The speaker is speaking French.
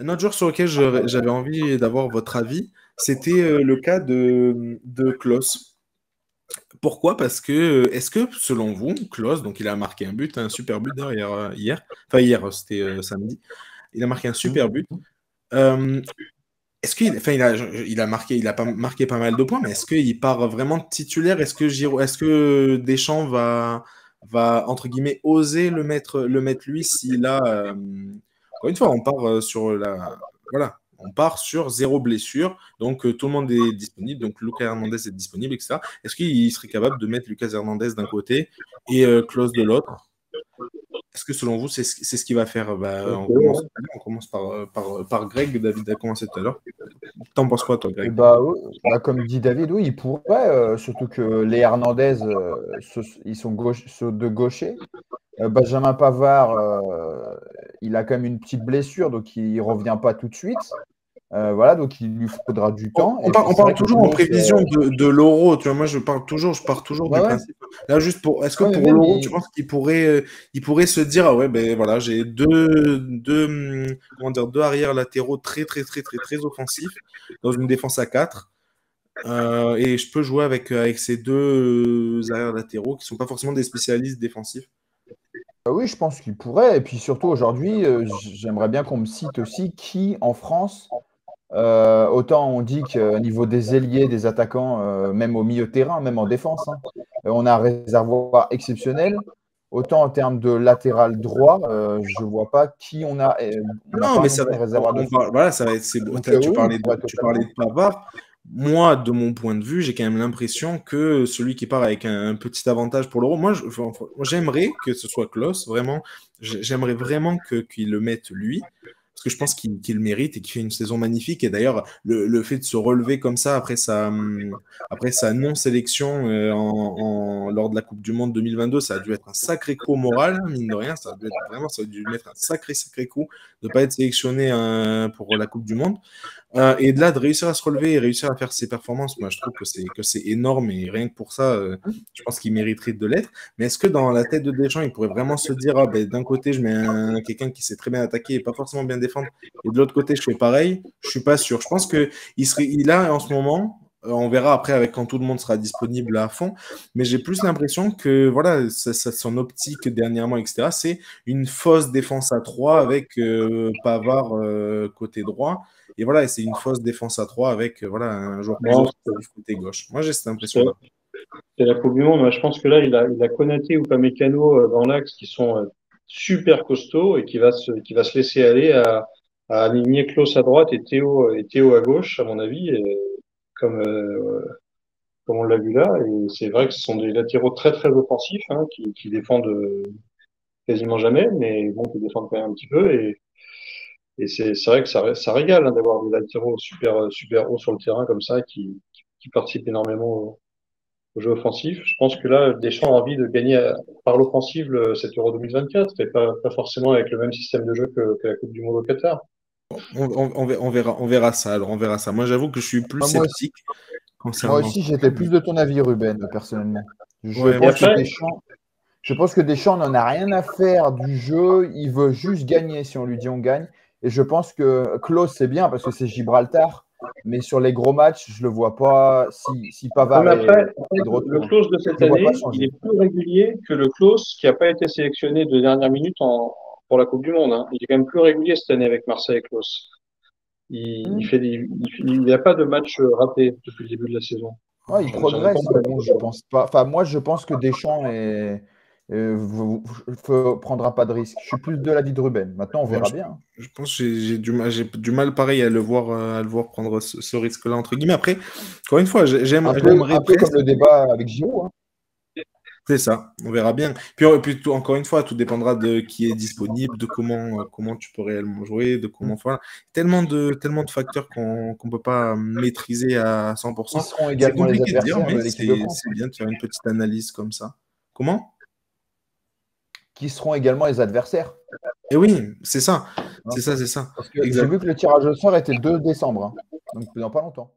Un autre joueur sur lequel j'avais envie d'avoir votre avis, c'était le cas de Klose. Pourquoi? Parce que, est-ce que, selon vous, Klose, donc il a marqué un but, un super but d'ailleurs hier, c'était samedi, il a marqué un super but. Euh, Est-ce qu'il, enfin, il a pas marqué pas mal de points, mais est-ce qu'il part vraiment titulaire? Est-ce que Deschamps va entre guillemets oser le mettre lui s'il a, encore une fois, on part voilà, on part sur zéro blessure, donc tout le monde est disponible, donc Lucas Hernandez est disponible, etc. Est-ce qu'il serait capable de mettre Lucas Hernandez d'un côté et Klose de l'autre? Est-ce que selon vous, c'est ce qu'il va faire? Bah, on commence par Greg. David a commencé tout à l'heure. T'en penses quoi, toi, Greg? Bah, oui, bah, comme dit David, oui, il pourrait, surtout que les Hernandez, ils sont ceux de gaucher. Benjamin Pavard, il a quand même une petite blessure, donc il ne revient pas tout de suite. Voilà, donc il lui faudra du On, temps. on Et par- puis on c'est parle vrai que toujours en Klose, prévision de l'euro. Tu vois, moi, je pars toujours ouais, du ouais, principe. Là, juste est-ce que ouais, mais pour même, l'euro, tu penses qu'il pourrait se dire, ah ouais, ben voilà, j'ai comment dire, deux arrières latéraux très, très, très, très, très offensifs dans une défense à 4. Et je peux jouer avec ces deux arrières latéraux qui sont pas forcément des spécialistes défensifs. oui, je pense qu'il pourrait. Et puis surtout aujourd'hui, j'aimerais bien qu'on me cite aussi qui en France. Autant on dit qu'au niveau des ailiers, des attaquants, même au milieu de terrain, même en défense, hein, on a un réservoir exceptionnel. Autant en termes de latéral droit, je ne vois pas qui on a. On n'a Non, pas mais non ça va, plus un réservoir de fou. voilà, ça va être, Donc tu oui, il parlais de, pourrait tu parlais totalement. de Pavard. Moi, de mon point de vue, j'ai quand même l'impression que celui qui part avec un petit avantage pour l'Euro, moi, j'aimerais que ce soit Klose, vraiment. J'aimerais vraiment qu'il le mette lui, parce que je pense qu'il le mérite et qu'il fait une saison magnifique. Et d'ailleurs, le fait de se relever comme ça après sa non-sélection lors de la Coupe du Monde 2022, ça a dû être un sacré coup au moral, hein, mine de rien. Ça a dû lui mettre un sacré, sacré coup de ne pas être sélectionné pour la Coupe du Monde. Et de là, de réussir à se relever et réussir à faire ses performances, moi, je trouve que c'est énorme et rien que pour ça, je pense qu'il mériterait de l'être. Mais est-ce que dans la tête de Deschamps, il pourrait vraiment se dire, ah, ben, d'un côté, je mets quelqu'un qui sait très bien attaquer et pas forcément bien défendre, et de l'autre côté, je fais pareil? Je suis pas sûr. Je pense qu'il a en ce moment. On verra après avec quand tout le monde sera disponible à fond, mais j'ai plus l'impression que voilà, son optique dernièrement, etc., c'est une fausse défense à 3 avec Pavard côté droit. Et voilà, c'est une fausse défense à 3 avec voilà, un joueur plus Non, offensif côté gauche. Moi, j'ai cette c'est impression-là. c'est la Coupe du Monde. Moi, je pense que là, il a Konaté ou Upamecano dans l'axe qui sont super costauds et qui va se laisser aller à aligner Klose à droite et Théo à gauche, à mon avis, comme, euh, comme on l'a vu là. Et c'est vrai que ce sont des latéraux très, très offensifs, hein, qui défendent quasiment jamais, mais bon, qui défendent quand même un petit peu. Et c'est vrai que ça régale, hein, d'avoir des latéraux super, super hauts sur le terrain comme ça, qui participent énormément au jeu offensif. Je pense que là, Deschamps a envie de gagner par l'offensive cet Euro 2024, et pas forcément avec le même système de jeu que la Coupe du Monde au Qatar. On verra ça. Alors, on verra ça. Moi, j'avoue que je suis plus Moi aussi, sceptique moi concernant aussi ça. j'étais plus de ton avis, Ruben, personnellement. Je Ouais, Et moi, pense que après, Deschamps, je pense que Deschamps n'en a rien à faire du jeu. Il veut juste gagner. Si on lui dit on gagne. Et je pense que Klose, c'est bien parce que c'est Gibraltar. Mais sur les gros matchs, je ne le vois pas. Si non, Pavard mais après, est de le retour, close de je cette ne le vois pas année, il changer. est plus régulier que le close qui n'a pas été sélectionné de dernière minute pour la Coupe du Monde, hein. Il est quand même plus régulier cette année avec Marseille Klose. Il Hmm. fait il n'y a pas de match raté depuis le début de la saison. Ouais, il J'en ai pas progresse, mais bon, je entendu. pense pas. Enfin, moi, je pense que Deschamps prendra pas de risque. Je suis plus de l'avis de Ruben. Maintenant, on ouais, verra bien. je pense que j'ai du mal pareil à le voir prendre ce risque-là, entre guillemets. Après, encore une fois, j'aimerais Un peu comme presque. le débat avec Giroud, hein. C'est ça, on verra bien. Puis encore une fois, tout dépendra de qui est disponible, de comment tu peux réellement jouer, de comment. Voilà. Tellement de facteurs qu'on ne peut pas maîtriser à Qui 100%. seront C'est également les compliqué de dire, adversaires mais de l'équipe de c'est France, hein. bien de faire une petite analyse comme ça. Comment? Qui seront également les adversaires, Eh oui, c'est ça. hein. C'est ça, c'est ça. Parce que j'ai Exact. vu que le tirage au sort était le 2 décembre, hein. Donc, dans pas longtemps.